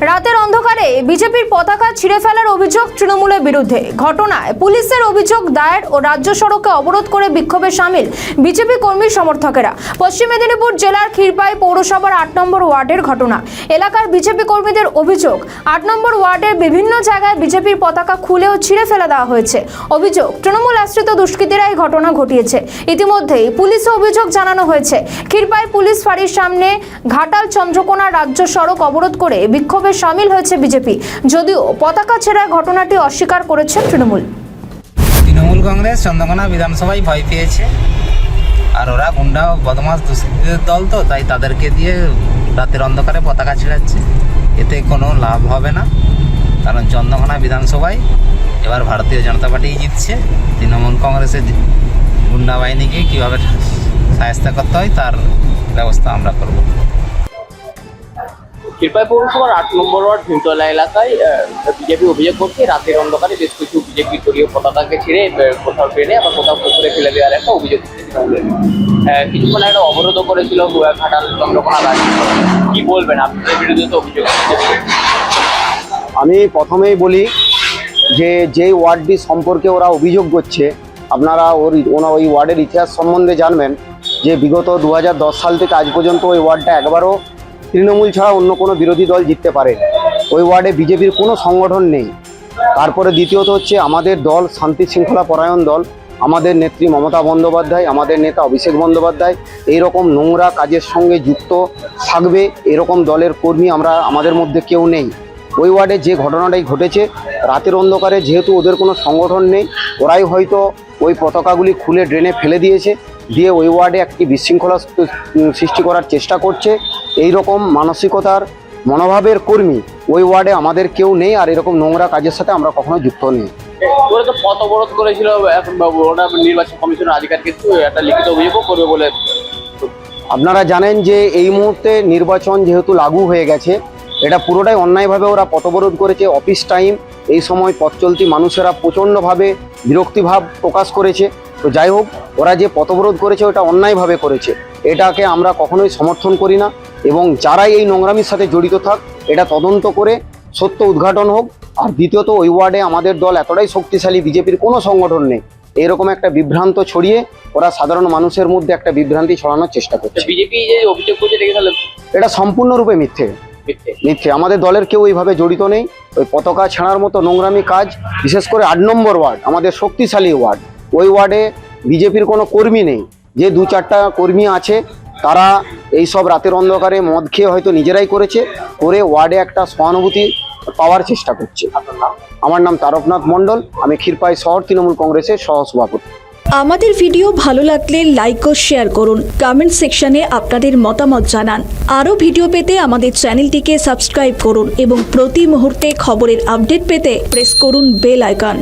রাতের অন্ধকারে বিজেপির পতাকা ছিঁড়ে ফেলার অভিযোগ তৃণমূলের বিরুদ্ধে। ঘটনায় পুলিশের অভিযোগ দায়ের ও রাজ্য সড়কে অবরোধ করে বিক্ষোভে সামিল বিজেপি কর্মী সমর্থকেরা। পশ্চিম মেদিনীপুর জেলার ক্ষীরপাই পৌরসভার ৮ নম্বর ওয়ার্ডের ঘটনা। এলাকার বিজেপি কর্মীদের অভিযোগ, ৮ নম্বর ওয়ার্ডের বিভিন্ন জায়গায় বিজেপির পতাকা খুলে ও ছিঁড়ে ফেলে দেওয়া হয়েছে। অভিযোগ, তৃণমূল আশ্রিত দুষ্কৃতীরা এই ঘটনা ঘটিয়েছে। ইতিমধ্যেই পুলিশে অভিযোগ জানানো হয়েছে। ক্ষীরপাই পুলিশ ফাঁড়ির সামনে ঘাটাল চন্দ্রকোনা রাজ্য সড়ক অবরোধ করে বিক্ষোভে সামিল হয়েছে বিজেপি, যদিও পতাকা ছেঁড়ার ঘটনাটি অস্বীকার করেছে তৃণমূল। তৃণমূল কংগ্রেস চন্দ্রকোনা বিধানসভায় ভয় পেয়েছে, আর ওরা গুন্ডা বদমাস দুষ্কৃতীদের দল, তো তাই তাদেরকে দিয়ে রাতের অন্ধকারে পতাকা ছেড়াচ্ছে। এতে কোনো লাভ হবে না, কারণ চন্দ্রকোনা বিধানসভায় এবার ভারতীয় জনতা পার্টি জিতছে। তৃণমূল কংগ্রেসের গুন্ডা বাহিনীকে কীভাবে সাহায্য করতে হয় তার ব্যবস্থা আমরা করব। ক্ষীরপাই পৌরসভার ৮ নম্বর ওয়ার্ড ভীমতলা এলাকায় বিজেপি অভিযোগ করছে রাতের অন্ধকারে বেশ কিছু বিজেপির দলীয় পতাকাকে ছিঁড়ে কোথাও ট্রেনে আবার কোথাও পুকুরে ফেলে দেওয়ার একটা অভিযোগ করছে। কিছুক্ষণ একটা অবরোধ করেছিল ঘাটাল চন্দ্রকোনা রাজ্য। কি বলবেন আপনাদের বিরুদ্ধে তো অভিযোগ? আমি প্রথমেই বলি যে যেই ওয়ার্ডটি সম্পর্কে ওরা অভিযোগ করছে, আপনারা ওই ওয়ার্ডের ইতিহাস সম্বন্ধে জানবেন যে বিগত 2010 সাল থেকে আজ পর্যন্ত ওই ওয়ার্ডটা একবারও তৃণমূল ছাড়া অন্য কোনো বিরোধী দল জিততে পারে। ওই ওয়ার্ডে বিজেপির কোনো সংগঠন নেই। তারপরে দ্বিতীয়ত হচ্ছে আমাদের দল শান্তি শৃঙ্খলা পরায়ণ দল। আমাদের নেত্রী মমতা বন্দ্যোপাধ্যায়, আমাদের নেতা অভিষেক বন্দ্যোপাধ্যায় এইরকম নোংরা কাজের সঙ্গে যুক্ত থাকবে এরকম দলের কর্মী আমাদের মধ্যে কেউ নেই। ওই ওয়ার্ডে যে ঘটনাটাই ঘটেছে, রাতের অন্ধকারে যেহেতু ওদের কোনো সংগঠন নেই, ওরাই হয়তো ওই পতাকাগুলি খুলে ড্রেনে ফেলে দিয়েছে, দিয়ে ওই ওয়ার্ডে একটি বিশৃঙ্খলা সৃষ্টি করার চেষ্টা করছে। এই রকম মানসিকতার মনোভাবের কর্মী ওই ওয়ার্ডে আমাদের কেউ নেই, আর এরকম নোংরা কাজের সাথে আমরা কখনো যুক্ত নেই। ওরা তো পথ অবরোধ করেছিল, এখন ওরা নির্বাচন কমিশনের আধিকারিক কিন্তু একটা লিখিত অভিযোগও করবে বলে। আপনারা জানেন যে এই মুহূর্তে নির্বাচন যেহেতু লাগু হয়ে গেছে, এটা পুরোটাই অন্যায়ভাবে ওরা পথ অবরোধ করেছে। অফিস টাইম, এই সময় পথ চলতি মানুষেরা প্রচণ্ডভাবে বিরক্তিভাব প্রকাশ করেছে। তো যাই হোক, ওরা যে পথ অবরোধ করেছে ওটা অন্যায়ভাবে করেছে, এটাকে আমরা কখনোই সমর্থন করি না। এবং যারাই এই নোংরামির সাথে জড়িত থাক, এটা তদন্ত করে সত্য উদ্ঘাটন হোক। আর দ্বিতীয়ত, ওই ওয়ার্ডে আমাদের দল এতটাই শক্তিশালী, বিজেপির কোনো সংগঠন নেই। এরকম একটা বিভ্রান্ত ছড়িয়ে ওরা সাধারণ মানুষের মধ্যে একটা বিভ্রান্তি ছড়ানোর চেষ্টা করছে। বিজেপি যে অভিযোগ করছে এটা সম্পূর্ণরূপে মিথ্যে। আমাদের দলের কেউ এইভাবে জড়িত নেই। ওই পতাকা ছাড়ার মতো নোংরামি কাজ, বিশেষ করে ৮ নম্বর ওয়ার্ড আমাদের শক্তিশালী ওয়ার্ড, ওই ওয়ার্ডে বিজেপির কোনো কর্মী নেই। যে 2-4টা কর্মী আছে, তারা এই সব রাতের অন্ধকারে মদ খেয়ে হয়তো নিজেরাই করে ওয়ার্ডে একটা সহানুভূতি পাওয়ার চেষ্টা করছে। আমার নাম তারকনাথ মণ্ডল, আমি ক্ষীরপাই শহর তৃণমূল কংগ্রেসের সহসভাপতি। আমাদের ভিডিও ভালো লাগলে লাইক ও শেয়ার করুন, কমেন্ট সেকশনে আপনাদের মতামত জানান। আরও ভিডিও পেতে আমাদের চ্যানেলটিকে সাবস্ক্রাইব করুন এবং প্রতি মুহূর্তে খবরের আপডেট পেতে প্রেস করুন বেল আইকন।